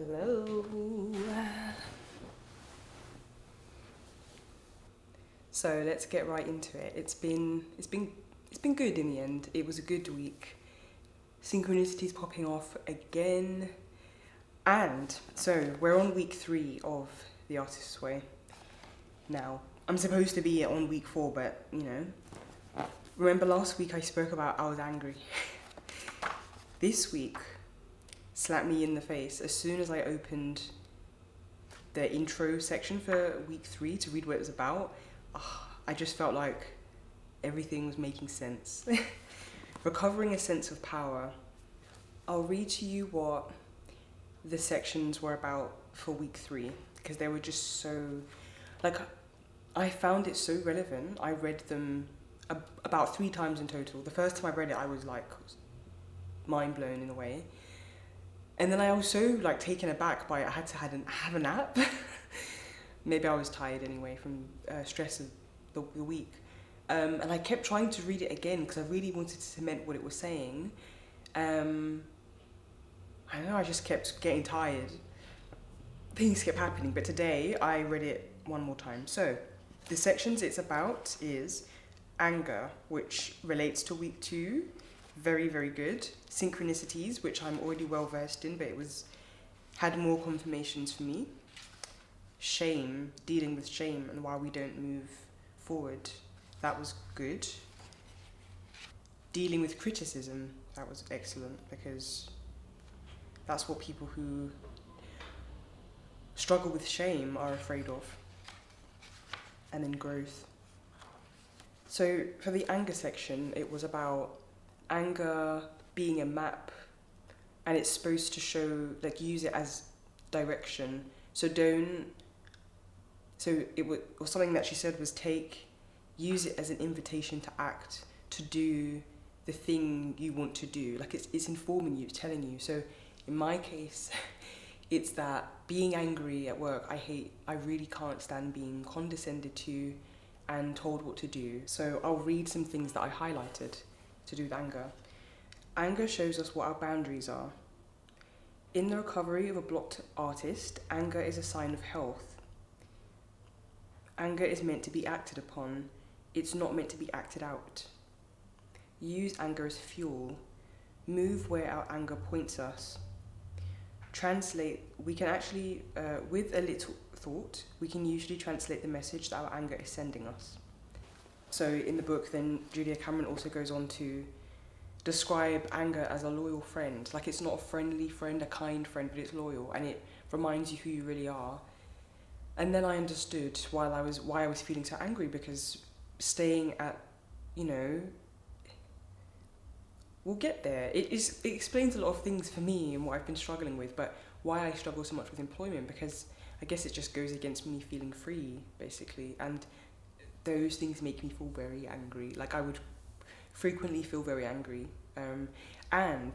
Hello. So let's get right into it. It's been good in the end. It was a good week. Synchronicity's popping off again. And so we're on week 3 of The Artist's Way. Now, I'm supposed to be on week 4, but remember last week I spoke about I was angry. This week slapped me in the face as soon as I opened the intro section for week 3 to read what it was about. I just felt like everything was making sense. Recovering a sense of power. I'll read to you what the sections were about for week 3 because they were just so, I found it so relevant. I read them about 3 times in total. The first time I read it, I was mind blown in a way. And then I was so taken aback by it. I had to have a nap. Maybe I was tired anyway from stress of the week. And I kept trying to read it again because I really wanted to cement what it was saying. I don't know, I just kept getting tired. Things kept happening, but today I read it one more time. So, the sections it's about is anger, which relates to week 2. Very, very good. Synchronicities, which I'm already well versed in, but had more confirmations for me. Shame, dealing with shame and why we don't move forward. That was good. Dealing with criticism, that was excellent because that's what people who struggle with shame are afraid of. And then growth. So for the anger section, it was about anger being a map, and it's supposed to show, use it as direction. So it was something that she said was use it as an invitation to act, to do the thing you want to do. It's informing you, it's telling you. So in my case, it's that being angry at work, I really can't stand being condescended to and told what to do. So I'll read some things that I highlighted to do with anger. Anger shows us what our boundaries are. In the recovery of a blocked artist, anger is a sign of health. Anger is meant to be acted upon. It's not meant to be acted out. Use anger as fuel. Move where our anger points us. Translate. We can actually, with a little thought, we can usually translate the message that our anger is sending us. So in the book, then Julia Cameron also goes on to describe anger as a loyal friend. It's not a friendly friend, a kind friend, but it's loyal, and it reminds you who you really are. And then I understood why I was feeling so angry, because staying at, we'll get there. It explains a lot of things for me and what I've been struggling with, but why I struggle so much with employment, because I guess it just goes against me feeling free, basically, and those things make me feel very angry. I would frequently feel very angry. I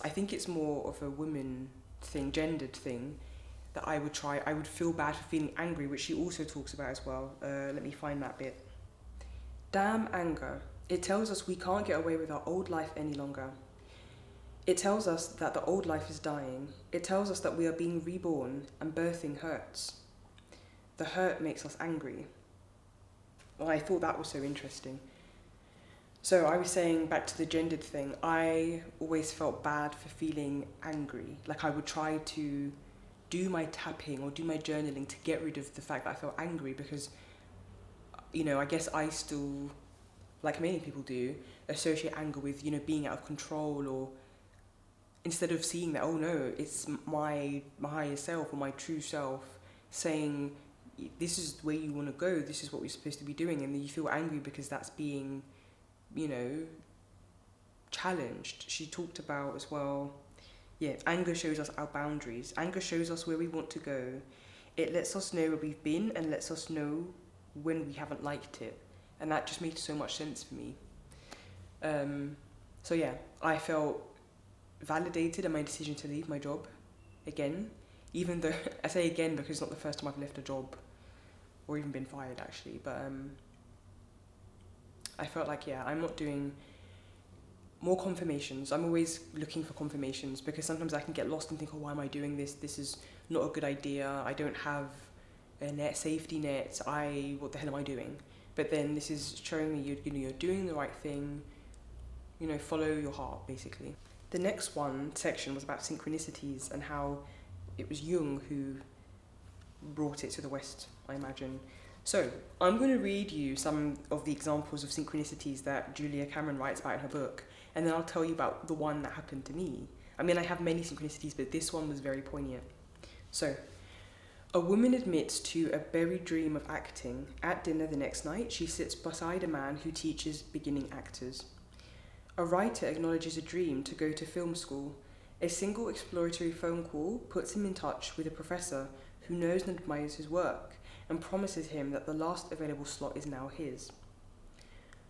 think it's more of a woman thing, gendered thing, that I would feel bad for feeling angry, which she also talks about as well. Let me find that bit. Damn anger. It tells us we can't get away with our old life any longer. It tells us that the old life is dying. It tells us that we are being reborn, and birthing hurts. The hurt makes us angry. Well, I thought that was so interesting. So I was saying, back to the gendered thing, I always felt bad for feeling angry. I would try to do my tapping or do my journaling to get rid of the fact that I felt angry, because, I guess I still, like many people do, associate anger with, being out of control, or instead of seeing that, oh no, it's my higher self or my true self saying, this is where you want to go, this is what we're supposed to be doing, and then you feel angry because that's being, challenged. She talked about as well, anger shows us our boundaries. Anger shows us where we want to go. It lets us know where we've been and lets us know when we haven't liked it. And that just made so much sense for me. I felt validated in my decision to leave my job again, even though I say again because it's not the first time I've left a job or even been fired actually, but I felt I'm not doing more confirmations. I'm always looking for confirmations because sometimes I can get lost and think, oh, why am I doing this? This is not a good idea. I don't have a safety net. What the hell am I doing? But then this is showing me you're doing the right thing. Follow your heart, basically. The next section was about synchronicities and how it was Jung who brought it to the West, I imagine. So I'm going to read you some of the examples of synchronicities that Julia Cameron writes about in her book, and then I'll tell you about the one that happened to me. I mean, I have many synchronicities, but this one was very poignant. So, a woman admits to a buried dream of acting. At dinner the next night, she sits beside a man who teaches beginning actors. A writer acknowledges a dream to go to film school. A single exploratory phone call puts him in touch with a professor who knows and admires his work and promises him that the last available slot is now his.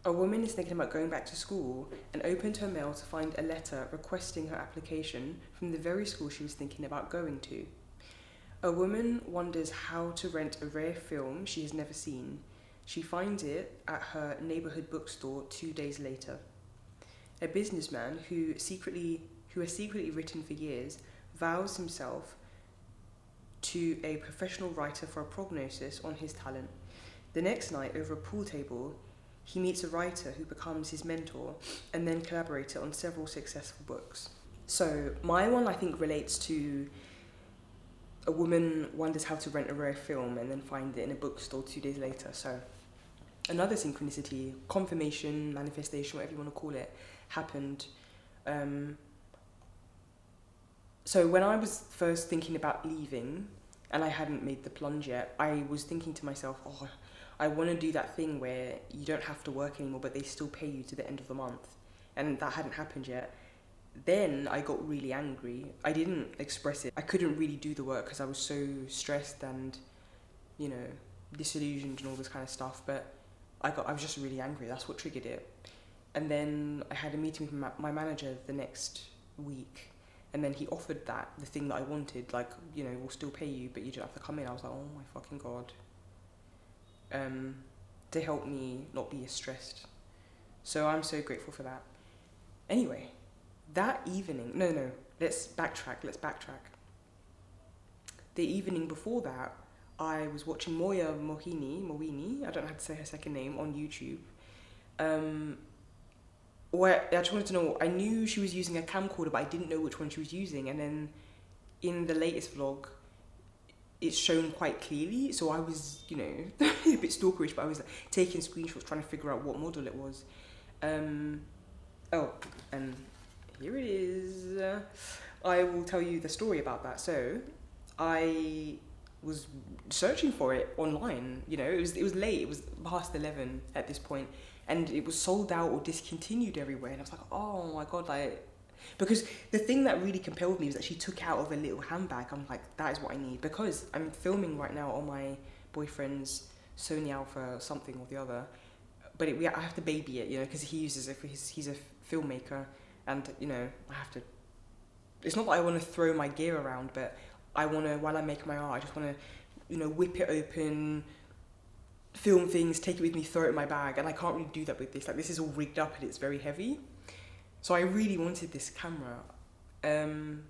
A woman is thinking about going back to school and opened her mail to find a letter requesting her application from the very school she was thinking about going to. A woman wonders how to rent a rare film she has never seen. She finds it at her neighbourhood bookstore 2 days later. A businessman who has secretly written for years vows himself to a professional writer for a prognosis on his talent. The next night, over a pool table, he meets a writer who becomes his mentor and then collaborator on several successful books. So my one, I think, relates to a woman wonders how to rent a rare film and then find it in a bookstore 2 days later. So another synchronicity, confirmation, manifestation, whatever you want to call it, happened. So when I was first thinking about leaving, and I hadn't made the plunge yet, I was thinking to myself, oh, I want to do that thing where you don't have to work anymore, but they still pay you to the end of the month. And that hadn't happened yet. Then I got really angry. I didn't express it. I couldn't really do the work because I was so stressed and, disillusioned and all this kind of stuff. But I was just really angry. That's what triggered it. And then I had a meeting with my manager the next week. And then he offered the thing that I wanted, we'll still pay you, but you don't have to come in. I was like, oh my fucking God. To help me not be as stressed. So I'm so grateful for that. Anyway, that evening, let's backtrack. The evening before that, I was watching Mawhinney, I don't know how to say her second name, on YouTube. I just wanted to know, I knew she was using a camcorder, but I didn't know which one she was using. And then in the latest vlog, it's shown quite clearly. So I was, a bit stalkerish, but I was taking screenshots, trying to figure out what model it was. And here it is. I will tell you the story about that. So I was searching for it online. It was late. It was past 11 at this point. And it was sold out or discontinued everywhere. And I was like, oh my God, because the thing that really compelled me was that she took out of a little handbag. I'm like, that is what I need. Because I'm filming right now on my boyfriend's Sony Alpha something or the other. But I have to baby it, because he uses it for he's a filmmaker. And, I have to, it's not that I want to throw my gear around, but I want to, while I make my art, I just want to, whip it open, film things, take it with me, throw it in my bag, and I can't really do that with this. This is all rigged up and it's very heavy. So I really wanted this camera. And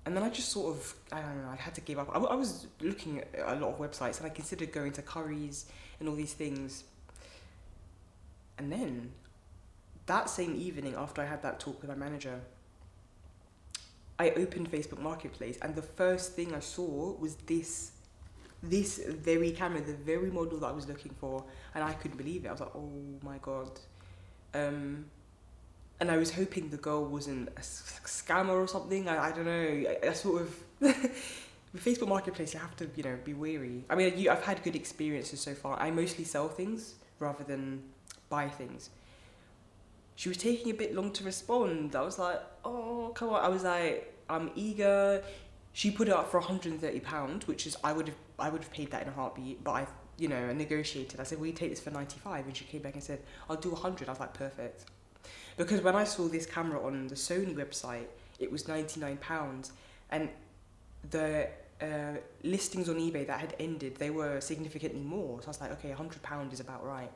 then I just sort of, I don't know, I had to give up. I was looking at a lot of websites and I considered going to Curry's and all these things. And then, that same evening after I had that talk with my manager, I opened Facebook Marketplace and the first thing I saw was this very camera, the very model that I was looking for, and I couldn't believe it. I was like, oh my God. And I was hoping the girl wasn't a scammer or something. I don't know. I sort of, with Facebook Marketplace, you have to, be wary. I mean, I've had good experiences so far. I mostly sell things rather than buy things. She was taking a bit long to respond. I was like, oh, come on. I was like, I'm eager. She put it up for £130, which is, I would have paid that in a heartbeat, but I negotiated. I said, will you take this for 95? And she came back and said, I'll do 100. I was like, perfect. Because when I saw this camera on the Sony website, it was £99, and the listings on eBay that had ended, they were significantly more. So I was like, okay, £100 is about right.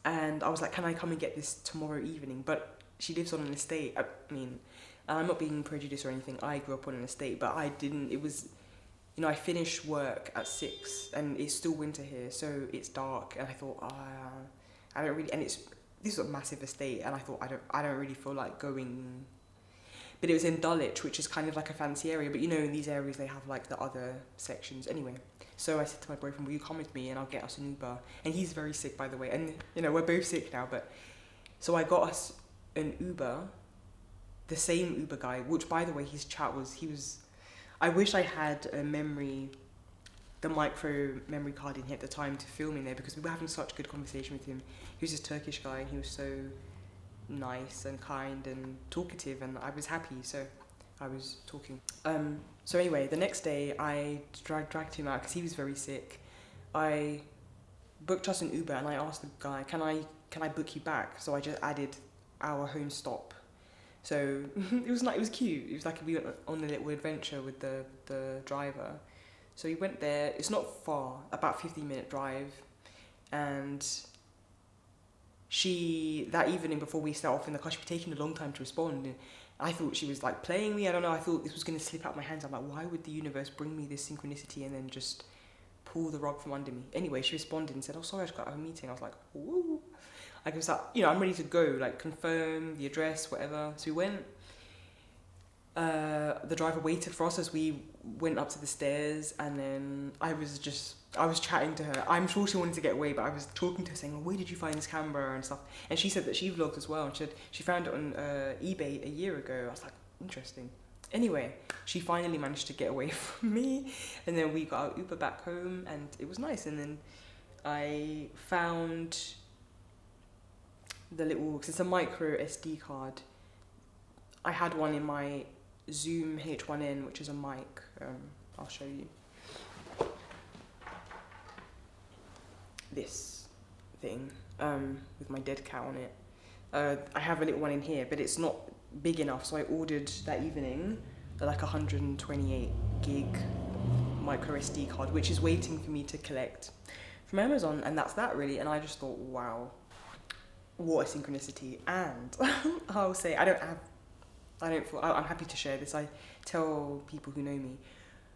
And I was like, can I come and get this tomorrow evening? But she lives on an estate. I mean, I'm not being prejudiced or anything. I grew up on an estate, but I didn't. It was, I finished work at 6 and it's still winter here, so it's dark. And I thought, I don't really, and this is a massive estate, and I thought, I don't really feel like going. But it was in Dulwich, which is kind of like a fancy area. But in these areas they have like the other sections. Anyway, so I said to my boyfriend, will you come with me and I'll get us an Uber? And he's very sick, by the way. And, we're both sick now. But so I got us an Uber, the same Uber guy, which, by the way, his chat was, I wish I had the micro memory card in here at the time to film in there, because we were having such good conversation with him. He was this Turkish guy and he was so nice and kind and talkative, and I was happy, so I was talking. So anyway, the next day I dragged him out because he was very sick. I booked us an Uber and I asked the guy, can I book you back? So I just added our home stop. So it was cute. It was like we went on a little adventure with the driver. So we went there. It's not far, about 15-minute drive, and that evening before we set off in the car, she was taking a long time to respond. And I thought she was like playing me. I don't know. I thought this was going to slip out of my hands. I'm like, why would the universe bring me this synchronicity and then just pull the rug from under me? Anyway, she responded and said, oh, sorry, I just got out of a meeting. I was like, woo. I was like, I'm ready to go, like confirm the address, whatever. So we went. The driver waited for us as we went up to the stairs, and then I was chatting to her. I'm sure she wanted to get away, but I was talking to her saying, oh, where did you find this camera and stuff? And she said that she vlogged as well, and she found it on eBay a year ago. I was like, interesting. Anyway, she finally managed to get away from me, and then we got our Uber back home, and it was nice. And then I found because it's a micro SD card. I had one in my Zoom H1N, which is a mic. I'll show you. This thing with my dead cat on it. I have a little one in here, but it's not big enough, so I ordered that evening like 128 gig micro SD card, which is waiting for me to collect from Amazon, and that's that really. And I just thought, wow, what a synchronicity. And I'll say I'm happy to share this. I tell people who know me,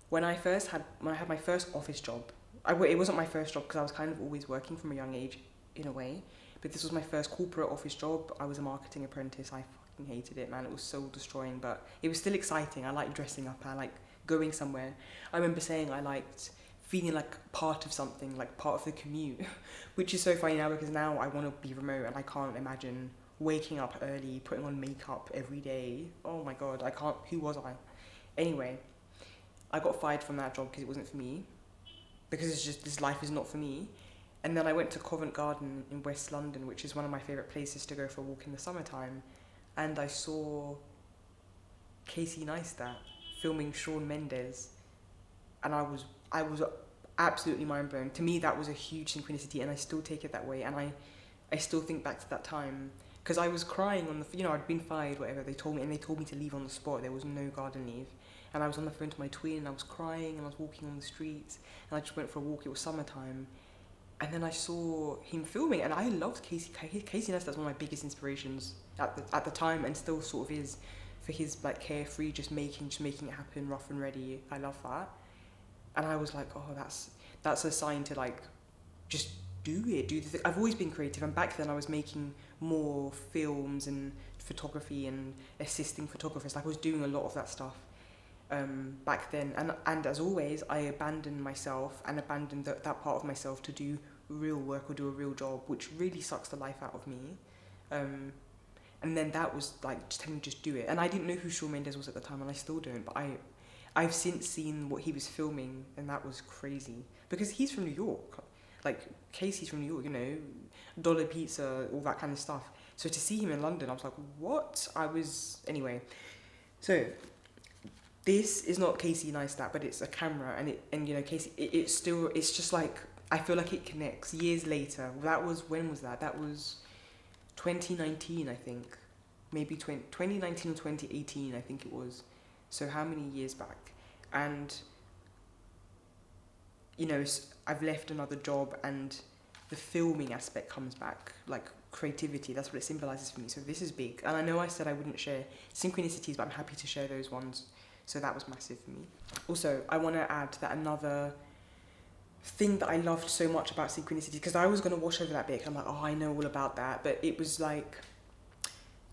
when I had my first office job, it wasn't my first job because I was kind of always working from a young age in a way, but this was my first corporate office job. I was a marketing apprentice. I fucking hated it, man. It was soul destroying, but it was still exciting. I liked dressing up. I liked going somewhere. I remember saying I liked feeling like part of something, like part of the commute, which is so funny now because now I want to be remote and I can't imagine waking up early, putting on makeup every day. Oh my God, I can't, who was I? Anyway, I got fired from that job because it wasn't for me, because it's just, this life is not for me. And then I went to Covent Garden in West London, which is one of my favourite places to go for a walk in the summertime. And I saw Casey Neistat filming Shawn Mendes. And I was absolutely mind blown. To me, that was a huge synchronicity, and I still take it that way. And I still think back to that time, because I was crying on the, I'd been fired, whatever, they told me to leave on the spot. There was no garden leave. And I was on the phone to my twin, and I was crying, and I was walking on the streets, and I just went for a walk. It was summertime. And then I saw him filming, and I loved Casey. Casey Neistat's one of my biggest inspirations at the time, and still sort of is, for his like carefree, just making it happen, rough and ready. I love that. And I was like, oh, that's a sign to like, just do it, do the thing. I've always been creative, and back then I was making more films and photography and assisting photographers. Like I was doing a lot of that stuff back then. And as always, I abandoned myself and abandoned that part of myself to do real work or do a real job, which really sucks the life out of me. And then that was like, just telling me just do it. And I didn't know who Shawn Mendes was at the time, and I still don't, but I've since seen what he was filming, and that was crazy. Because he's from New York. Like, Casey's from New York, dollar pizza, all that kind of stuff. So to see him in London, I was like, what? Anyway. So, this is not Casey Neistat, but it's a camera, and Casey, it's just like, I feel like it connects years later. When was that? That was 2019, I think. Maybe 2019 or 2018, I think it was. So how many years back? And, I've left another job, and the filming aspect comes back, like creativity. That's what it symbolizes for me. So this is big. And I know I said I wouldn't share synchronicities, but I'm happy to share those ones. So that was massive for me. Also, I want to add that another thing that I loved so much about synchronicity, because I was going to wash over that bit. I'm like, oh, I know all about that. But it was like,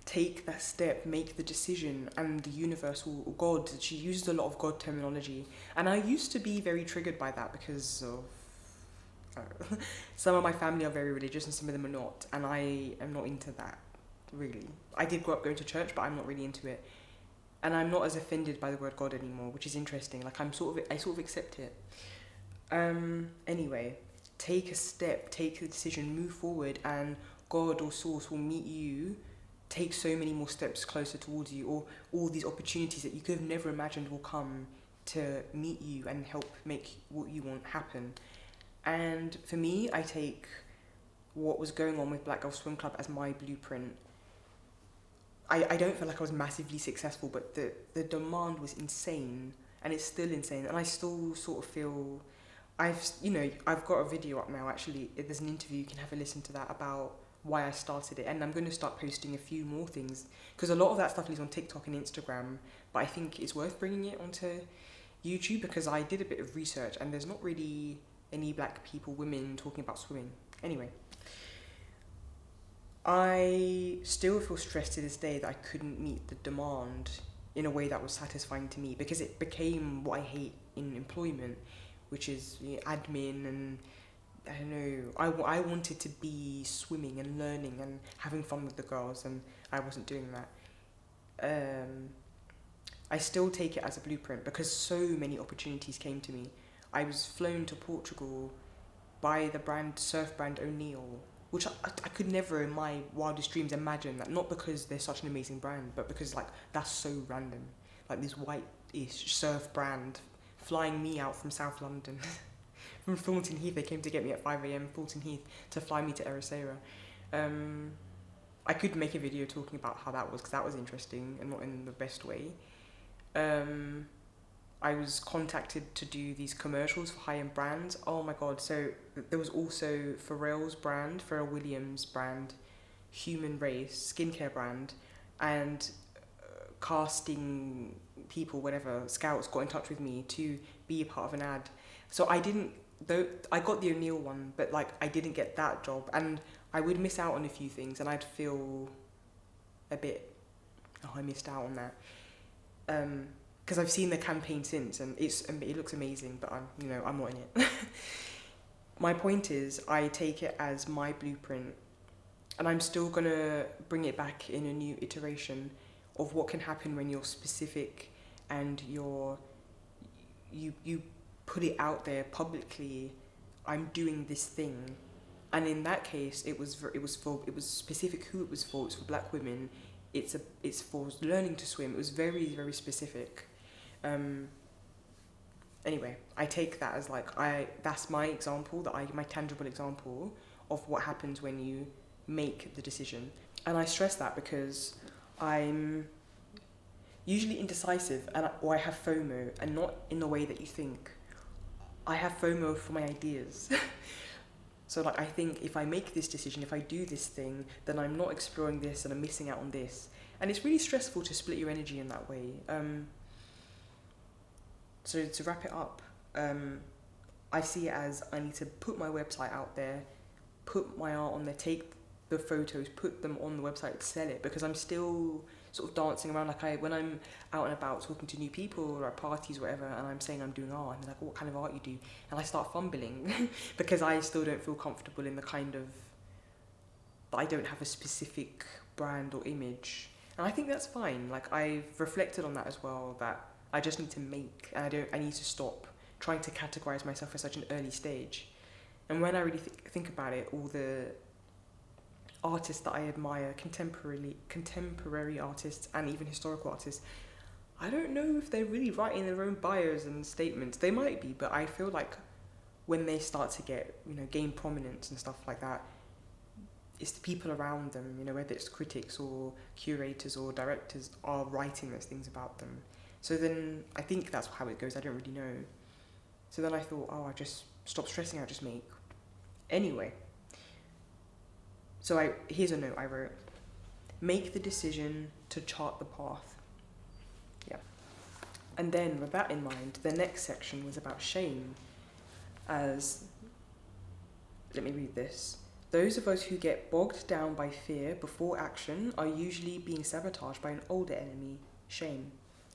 take that step, make the decision, and the universe or God. She used a lot of God terminology. And I used to be very triggered by that because of some of my family are very religious and some of them are not, and I am not into that, really. I did grow up going to church, but I'm not really into it, and I'm not as offended by the word God anymore, which is interesting. Like I sort of accept it. Anyway, take a step, take a decision, move forward, and God or source will meet you, take so many more steps closer towards you, or all these opportunities that you could have never imagined will come to meet you and help make what you want happen. And for me, I take what was going on with Black Girl Swim Club as my blueprint. I don't feel like I was massively successful, but the demand was insane, and it's still insane. And I still sort of feel, I've got a video up now, actually. There's an interview, you can have a listen to that, about why I started it. And I'm going to start posting a few more things, because a lot of that stuff is on TikTok and Instagram, but I think it's worth bringing it onto YouTube, because I did a bit of research, and there's not really any black people, women, talking about swimming. Anyway, I still feel stressed to this day that I couldn't meet the demand in a way that was satisfying to me, because it became what I hate in employment, which is admin, and I don't know, I wanted to be swimming and learning and having fun with the girls, and I wasn't doing that. I still take it as a blueprint because so many opportunities came to me. I was flown to Portugal by the surf brand O'Neill, which I could never in my wildest dreams imagine that, not because they're such an amazing brand, but because like that's so random. Like this white-ish surf brand flying me out from South London. From Thornton Heath, they came to get me at 5 a.m, Thornton Heath, to fly me to Ericeira. I could make a video talking about how that was, because that was interesting and not in the best way. I was contacted to do these commercials for high-end brands. Oh my god, so there was also Pharrell's brand, Pharrell Williams' brand, Humanrace, skincare brand, and casting people, whatever, scouts got in touch with me to be a part of an ad. So I got the O'Neill one, but like I didn't get that job, and I would miss out on a few things, and I'd feel a bit, oh, I missed out on that. Because I've seen the campaign since, and it looks amazing, but I'm not in it. My point is, I take it as my blueprint, and I'm still gonna bring it back in a new iteration of what can happen when you're specific and you put it out there publicly. I'm doing this thing, and in that case, it was specific who it was for. It's for black women. It's for learning to swim. It was very, very specific. Anyway, I take that as that's my example, my tangible example of what happens when you make the decision. And I stress that because I'm usually indecisive, or I have FOMO, and not in the way that you think. I have FOMO for my ideas. So I think if I make this decision, if I do this thing, then I'm not exploring this and I'm missing out on this. And it's really stressful to split your energy in that way. So to wrap it up, I see it as I need to put my website out there, put my art on there, take the photos, put them on the website, sell it, because I'm still sort of dancing around. When I'm out and about talking to new people or at parties or whatever, and I'm saying I'm doing art, and they're like, what kind of art you do? And I start fumbling because I still don't feel comfortable in the kind of, I don't have a specific brand or image. And I think that's fine. I've reflected on that as well, that I just need to make, and I need to stop trying to categorize myself at such an early stage. And when I really think about it, all the artists that I admire, contemporary artists and even historical artists, I don't know if they're really writing their own bios and statements. They might be, but I feel like when they start to get, gain prominence and stuff like that, it's the people around them, whether it's critics or curators or directors, are writing those things about them. So then I think that's how it goes. I don't really know. So then I thought, I just stop stressing, I just make. Anyway, So here's a note I wrote. Make the decision to chart the path. Yeah. And then with that in mind, the next section was about shame. Let me read this. Those of us who get bogged down by fear before action are usually being sabotaged by an older enemy, shame.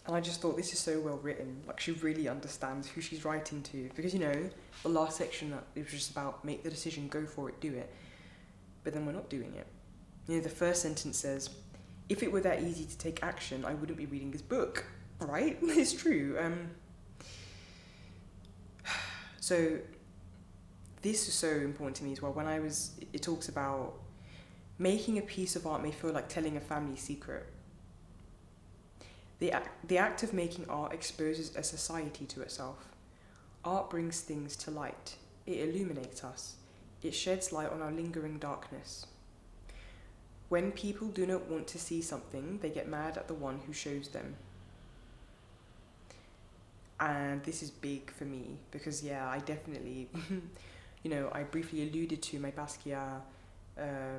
And I just thought, this is so well written. Like, she really understands who she's writing to. Because, the last section, it was just about make the decision, go for it, do it. But then we're not doing it. The first sentence says, if it were that easy to take action, I wouldn't be reading this book. Right? It's true. So this is so important to me as well. It talks about making a piece of art may feel like telling a family secret. The act of making art exposes a society to itself. Art brings things to light. It illuminates us. It sheds light on our lingering darkness. When people do not want to see something, they get mad at the one who shows them. And this is big for me because, I definitely, I briefly alluded to my Basquiat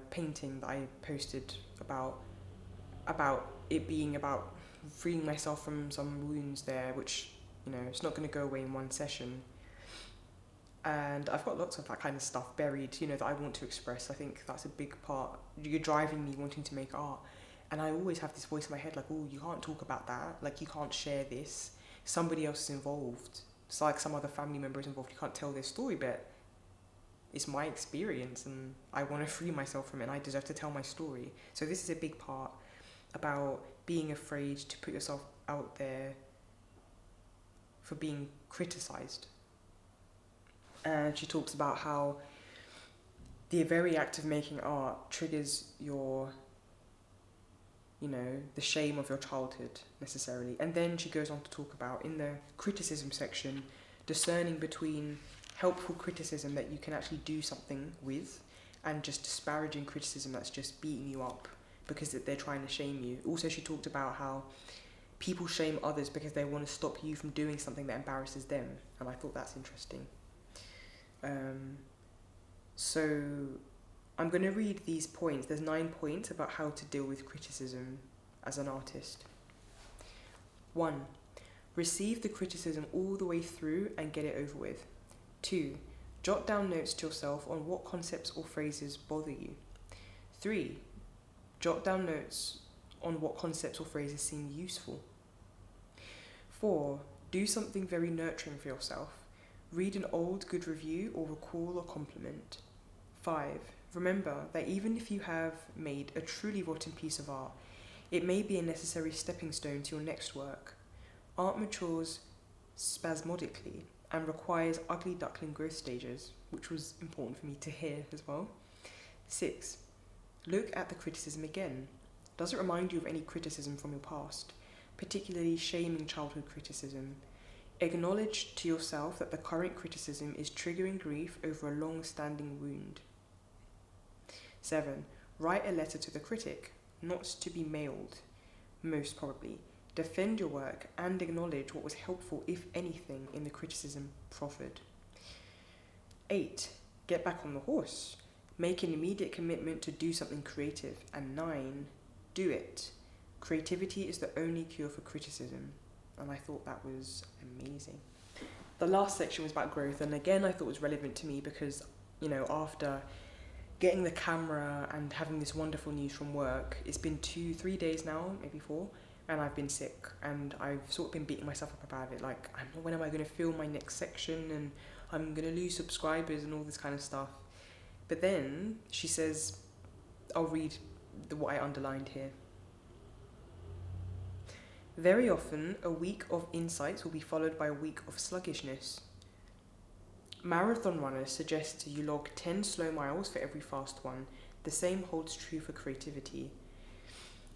painting that I posted about it being about freeing myself from some wounds there, which, it's not going to go away in one session. And I've got lots of that kind of stuff buried, that I want to express. I think that's a big part. You're driving me wanting to make art. And I always have this voice in my head like, oh, you can't talk about that. Like, you can't share this. Somebody else is involved. It's like some other family member is involved. You can't tell their story, but it's my experience and I want to free myself from it and I deserve to tell my story. So this is a big part about being afraid to put yourself out there for being criticised. And she talks about how the very act of making art triggers your, the shame of your childhood necessarily. And then she goes on to talk about, in the criticism section, discerning between helpful criticism that you can actually do something with and just disparaging criticism that's just beating you up because they're trying to shame you. Also, she talked about how people shame others because they want to stop you from doing something that embarrasses them. And I thought that's interesting. So I'm going to read these points. There's 9 points about how to deal with criticism as an artist. 1. Receive the criticism all the way through and get it over with. 2. Jot down notes to yourself on what concepts or phrases bother you. 3. Jot down notes on what concepts or phrases seem useful. 4. Do something very nurturing for yourself. Read an old good review or recall a compliment. 5. Remember that even if you have made a truly rotten piece of art, it may be a necessary stepping stone to your next work. Art matures spasmodically and requires ugly duckling growth stages, which was important for me to hear as well. 6. Look at the criticism again. Does it remind you of any criticism from your past, particularly shaming childhood criticism? Acknowledge to yourself that the current criticism is triggering grief over a long-standing wound. 7. Write a letter to the critic, not to be mailed, most probably. Defend your work and acknowledge what was helpful, if anything, in the criticism proffered. 8. Get back on the horse. Make an immediate commitment to do something creative. And 9. Do it. Creativity is the only cure for criticism. And I thought that was amazing. The last section was about growth, and again I thought it was relevant to me because, after getting the camera and having this wonderful news from work, it's been 2-3 days now, maybe 4, and I've been sick, and I've sort of been beating myself up about it, like, when am I going to film my next section, and I'm going to lose subscribers and all this kind of stuff. But then she says, I'll read what I underlined here. Very often, a week of insights will be followed by a week of sluggishness. Marathon runners suggest you log 10 slow miles for every fast one. The same holds true for creativity.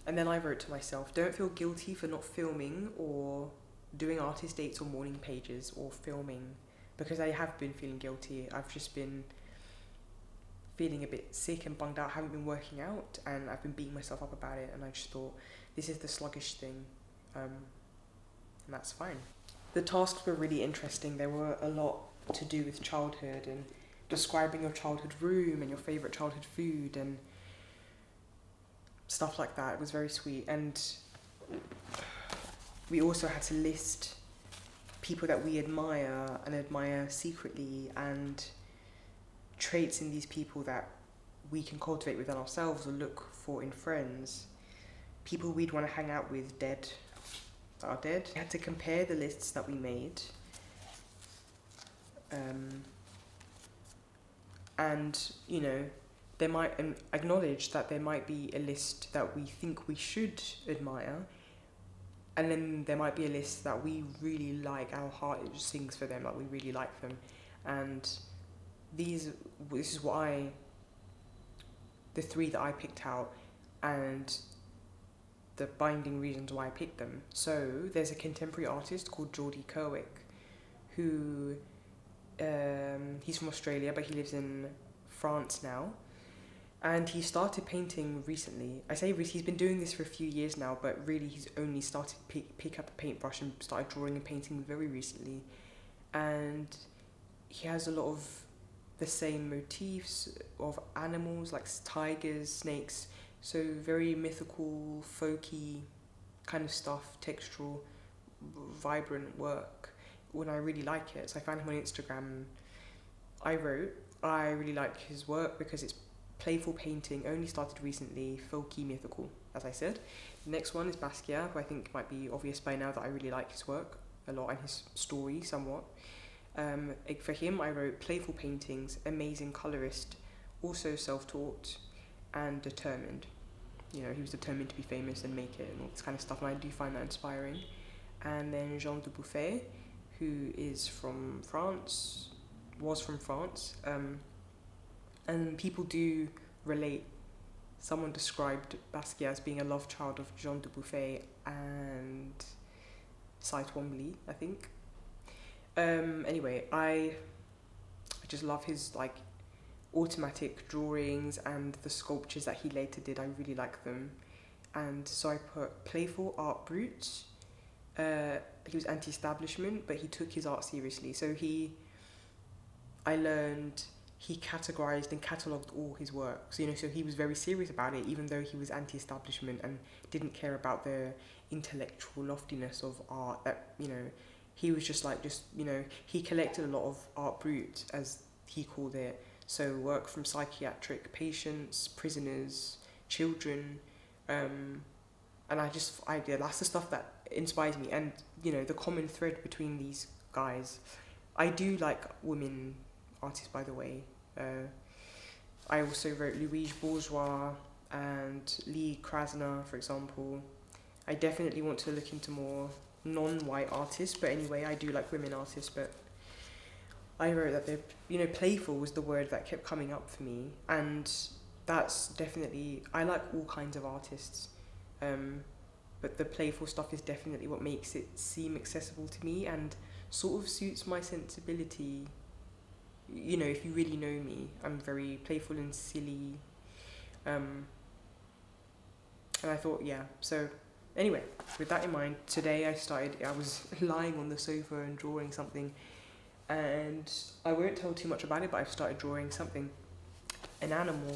And then I wrote to myself, don't feel guilty for not filming or doing artist dates or morning pages or filming, because I have been feeling guilty. I've just been feeling a bit sick and bunged out. I haven't been working out and I've been beating myself up about it, and I just thought, this is the sluggish thing. And that's fine. The tasks were really interesting. There were a lot to do with childhood and describing your childhood room and your favourite childhood food and stuff like that. It was very sweet. And we also had to list people that we admire and admire secretly, and traits in these people that we can cultivate within ourselves or look for in friends. People we'd want to hang out with that are dead. We had to compare the lists that we made. And, you know, there might acknowledge that there might be a list that we think we should admire, and then there might be a list that we really like, our heart just sings for them, like we really like them. And this is what the three that I picked out, and the binding reasons why I picked them. So there's a contemporary artist called Jordy Kerwick, who he's from Australia, but he lives in France now. And he started painting recently. I say he's been doing this for a few years now, but really he's only started pick up a paintbrush and started drawing and painting very recently. And he has a lot of the same motifs of animals, like tigers, snakes, so very mythical, folky kind of stuff, textural, vibrant work, when I really like it. So I found him on Instagram. I wrote, I really like his work because it's playful painting, only started recently, folky, mythical, as I said. The next one is Basquiat, who I think might be obvious by now that I really like his work a lot and his story somewhat. For him, I wrote playful paintings, amazing colorist, also self-taught and determined. You know, he was determined to be famous and make it and all this kind of stuff, and I do find that inspiring. And then Jean DuBuffet, who is from France, was from France, and people do relate. Someone described Basquiat as being a love child of Jean DuBuffet and Twombly, I think. Anyway, I just love his like automatic drawings and the sculptures that he later did. I really like them. And so I put playful art brute. He was anti-establishment, but he took his art seriously. So I learned he categorized and catalogued all his works. You know, so he was very serious about it, even though he was anti-establishment and didn't care about the intellectual loftiness of art. That, you know, he was just you know, he collected a lot of art brut, as he called it. So work from psychiatric patients, prisoners, children, and that's the stuff that inspires me. And, you know, the common thread between these guys, I do like women artists, by the way. I also wrote Louise Bourgeois and Lee Krasner, for example. I definitely want to look into more non-white artists, but anyway, I do like women artists. But I wrote that they're, you know, playful was the word that kept coming up for me, and that's definitely, I like all kinds of artists, but the playful stuff is definitely what makes it seem accessible to me and sort of suits my sensibility. You know, if you really know me, I'm very playful and silly, and I thought, yeah. So anyway, with that in mind, today I was lying on the sofa and drawing something, and I won't tell too much about it, but I've started drawing something, an animal,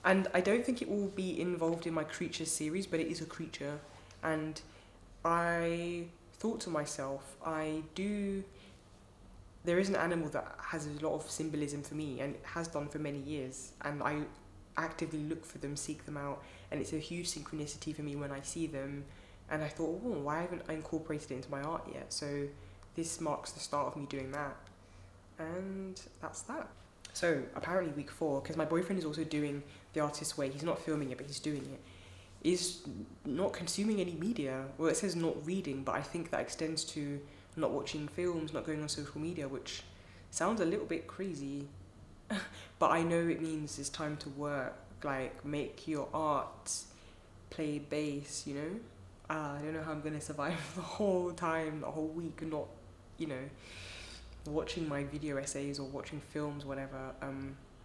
and I don't think it will be involved in my creatures series, but it is a creature. And I thought to myself, there is an animal that has a lot of symbolism for me, and has done for many years, and I actively look for them, seek them out, and it's a huge synchronicity for me when I see them. And I thought, oh, why haven't I incorporated it into my art yet? So this marks the start of me doing that, and that's that. So apparently week 4, because my boyfriend is also doing the artist's way, he's not filming it, but he's doing it, is not consuming any media. Well, it says not reading, but I think that extends to not watching films, not going on social media, which sounds a little bit crazy. But I know it means it's time to work, like make your art, play bass, you know? I don't know how I'm going to survive the whole week, not, you know, watching my video essays or watching films, whatever.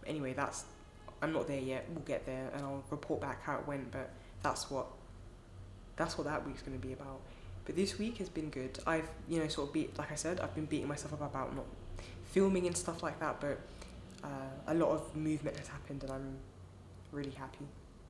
Anyway, I'm not there yet. We'll get there, and I'll report back how it went, but that's what that week's going to be about. But this week has been good. I've, you know, like I said, I've been beating myself up about not filming and stuff like that, but a lot of movement has happened, and I'm really happy.